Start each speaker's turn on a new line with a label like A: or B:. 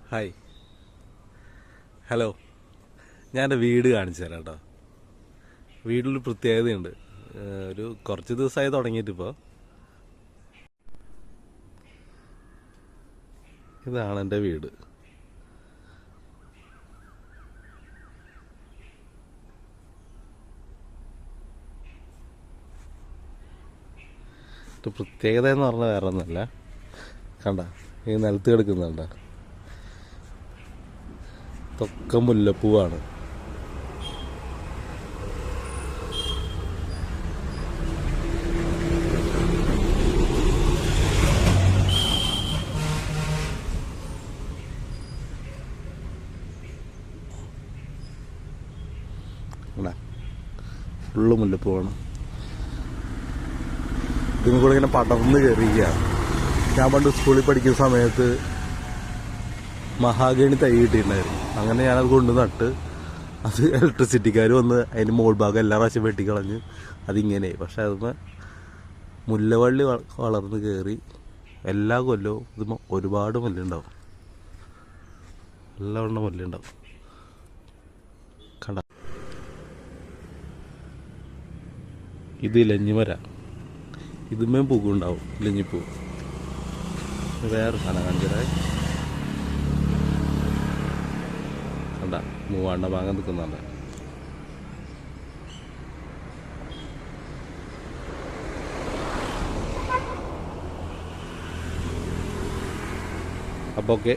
A: Hi, hello. ഞാൻ എൻ്റെ വീട് കാണിച്ചു തരാം കേട്ടോ. വീട്ടിലൊരു പ്രത്യേകതയുണ്ട്. ഒരു കുറച്ച് ദിവസമായി തുടങ്ങിയിട്ടിപ്പോൾ. ഇതാണ് എൻ്റെ വീട്. ഒരു പ്രത്യേകത എന്ന് പറഞ്ഞാൽ വേറെ ഒന്നുമല്ല. കണ്ട, ഈ നിലത്ത് കിടക്കുന്നുണ്ട, ഇതൊക്കെ മുല്ലപ്പൂവാണ്. ഫുള്ള് മുല്ലപ്പൂവാണ്. ഇതിനും കൂടെ ഇങ്ങനെ പടർന്ന് കയറിയിരിക്കുകയാണ്. ഞാൻ പണ്ട് സ്കൂളിൽ പഠിക്കുന്ന സമയത്ത് മഹാഗണി തൈ കിട്ടിയിട്ടുണ്ടായിരുന്നു. അങ്ങനെ ഞാനത് കൊണ്ട് നട്ട്, അത് ഇലക്ട്രിസിറ്റിക്കാർ വന്ന് അതിന് മോൾ ഭാഗം എല്ലാ പ്രാവശ്യം വെട്ടിക്കളഞ്ഞ് അതിങ്ങനെ. പക്ഷെ അതിന് മുല്ലവള്ളി വളർന്ന് കയറി എല്ലാ കൊല്ലവും ഇത് ഒരുപാട് മുല്ലുണ്ടാവും. എല്ലാവണ്ണം മുല്ലുണ്ടാവും. കണ്ട, ഇത് ഇലഞ്ഞിമര. ഇതുമേ പൂക്കുണ്ടാവും, ഇലഞ്ഞിപ്പൂ. വേറെ സാധനം കാണിച്ചതായി കണ്ട, മൂവാണ്ട മാങ്ങ നിൽക്കുന്നുണ്ട്. അപ്പോൾ ഓക്കെ.